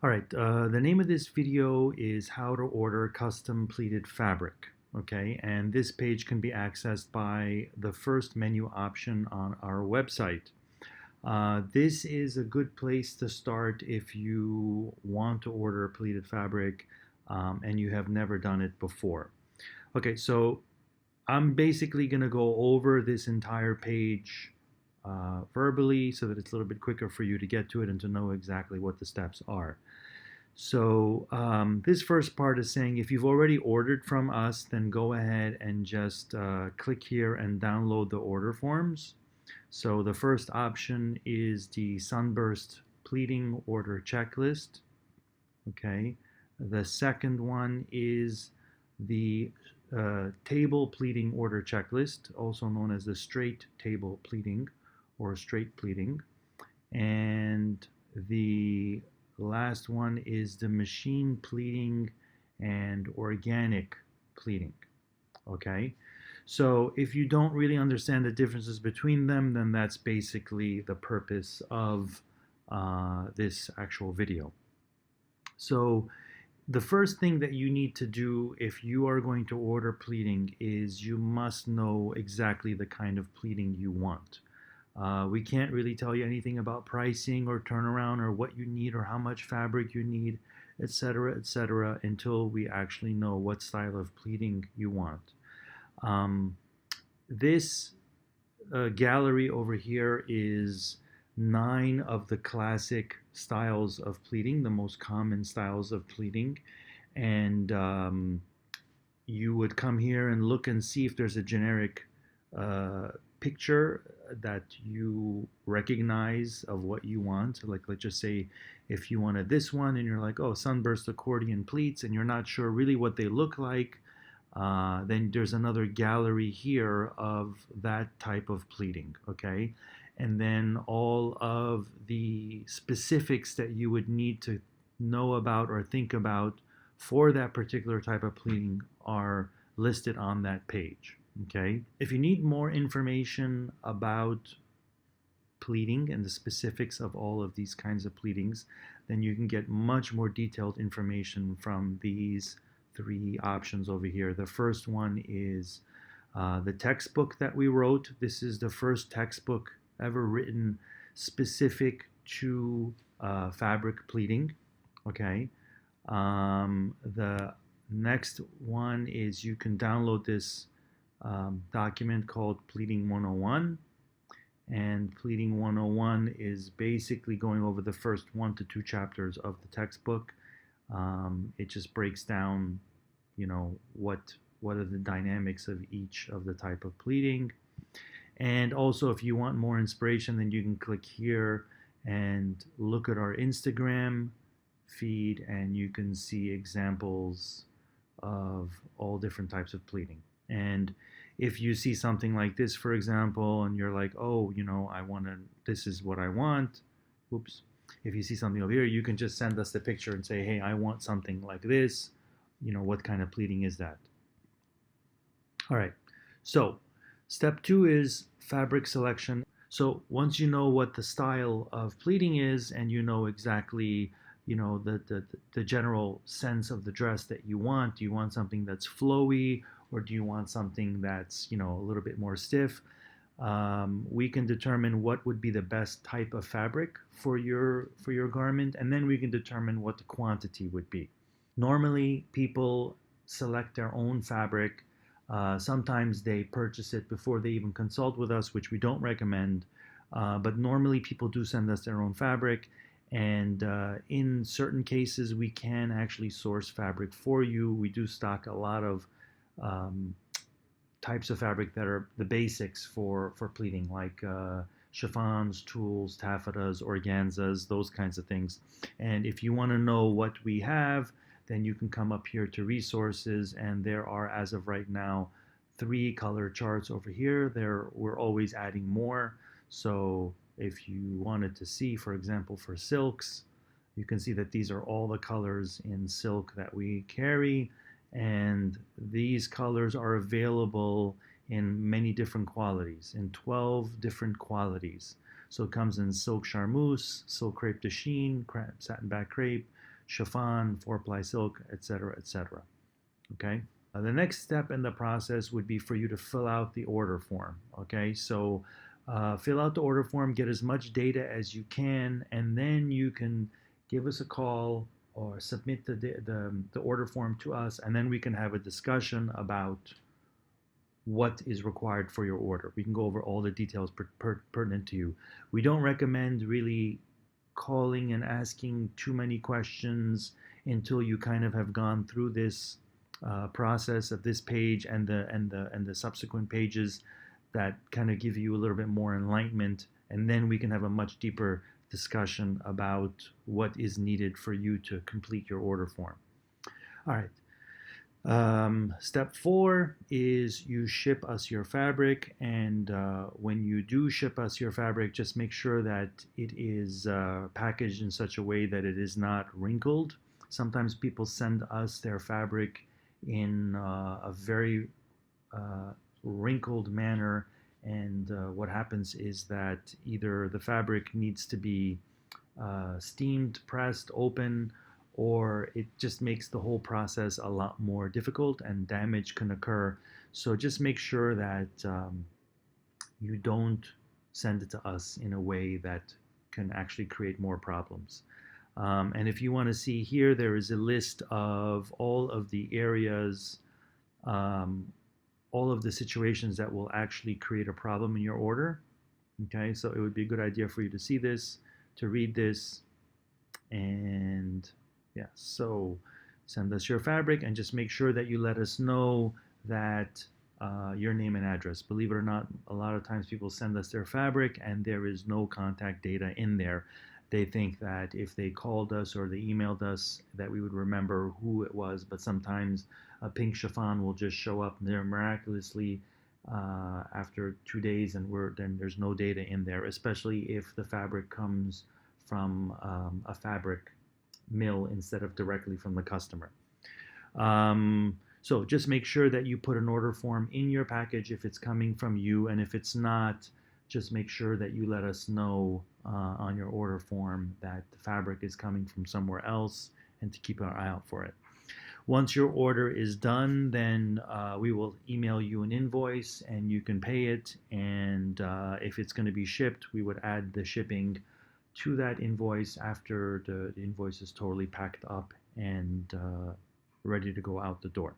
All right, the name of this video is how to order custom pleated fabric, okay? And this page can be accessed by the first menu option on our website. This is a good place to start if you want to order pleated fabric and you have never done it before. Okay, so I'm basically going to go over this entire page verbally so that it's a little bit quicker for you to get to it and to know exactly what the steps are. So this first part is saying if you've already ordered from us, then go ahead and just click here and download the order forms. So the first option is the Sunburst Pleating Order Checklist. Okay. The second one is the Table Pleating Order Checklist, also known as the Straight Table Pleating or Straight Pleating. And the last one is the Machine Pleating and Organic Pleating. Okay, so if you don't really understand the differences between them, then that's basically the purpose of this actual video. So the first thing that you need to do if you are going to order pleating is you must know exactly the kind of pleating you want. We can't really tell you anything about pricing or turnaround or what you need or how much fabric you need, etc., until we actually know what style of pleating you want. This gallery over here is 9 of the classic styles of pleating, the most common styles of pleating, and you would come here and look and see if there's a generic picture that you recognize of what you want. Like, let's just say if you wanted this one and you're like, oh, sunburst accordion pleats, and you're not sure really what they look like, then there's another gallery here of that type of pleating, okay? And then all of the specifics that you would need to know about or think about for that particular type of pleating are listed on that page. Okay, if you need more information about pleating and the specifics of all of these kinds of pleatings, then you can get much more detailed information from these 3 options over here. The first one is the textbook that we wrote. This is the first textbook ever written specific to fabric pleating. Okay, the next one is you can download this document called Pleating 101, and Pleating 101 is basically going over the first 1 to 2 chapters of the textbook. It just breaks down, you know, what are the dynamics of each of the type of pleating. And also, if you want more inspiration, then you can click here and look at our Instagram feed, and you can see examples of all different types of pleating. And if you see something like this, for example, and you're like, oh, you know, this is what I want. Oops. If you see something over here, you can just send us the picture and say, hey, I want something like this. You know, what kind of pleating is that? All right. So step 2 is fabric selection. So once you know what the style of pleating is and you know exactly, you know, the general sense of the dress that you want, do you want something that's flowy, or do you want something that's, you know, a little bit more stiff? We can determine what would be the best type of fabric for your garment, and then we can determine what the quantity would be. Normally, people select their own fabric. Sometimes they purchase it before they even consult with us, which we don't recommend. But normally, people do send us their own fabric. And in certain cases, we can actually source fabric for you. We do stock a lot of types of fabric that are the basics for pleating, like chiffons, tulles, taffetas, organzas, those kinds of things. And if you want to know what we have, then you can come up here to resources, and there are, as of right now, 3 color charts over here. We're always adding more. So if you wanted to see, for example, for silks, you can see that these are all the colors in silk that we carry, and these colors are available in many different qualities, in 12 different qualities. So it comes in silk charmeuse, silk crepe de chine, satin back crepe, chiffon, 4-ply silk, etc., etc. Okay. The next step in the process would be for you to fill out the order form. Okay, so fill out the order form, get as much data as you can, and then you can give us a call or submit the order form to us, and then we can have a discussion about what is required for your order. We can go over all the details pertinent to you. We don't recommend really calling and asking too many questions until you kind of have gone through this process of this page and the subsequent pages that kind of give you a little bit more enlightenment, and then we can have a much deeper discussion about what is needed for you to complete your order form. All right. Step 4 is you ship us your fabric, and when you do ship us your fabric, just make sure that it is packaged in such a way that it is not wrinkled. Sometimes people send us their fabric in a very wrinkled manner, and what happens is that either the fabric needs to be steamed, pressed, open, or it just makes the whole process a lot more difficult and damage can occur. So just make sure that you don't send it to us in a way that can actually create more problems. And if you want to see here, there is a list of all of the areas, all of the situations that will actually create a problem in your order. Okay, so it would be a good idea for you to see this, to read this, and yeah, so send us your fabric and just make sure that you let us know that your name and address. Believe it or not, a lot of times people send us their fabric and there is no contact data in there. They think that if they called us or they emailed us that we would remember who it was, but sometimes a pink chiffon will just show up there miraculously after 2 days, and then there's no data in there, especially if the fabric comes from a fabric mill instead of directly from the customer. So just make sure that you put an order form in your package if it's coming from you, and if it's not, just make sure that you let us know on your order form that the fabric is coming from somewhere else, and to keep our eye out for it. Once your order is done, then we will email you an invoice and you can pay it, and if it's going to be shipped, we would add the shipping to that invoice after the invoice is totally packed up and ready to go out the door.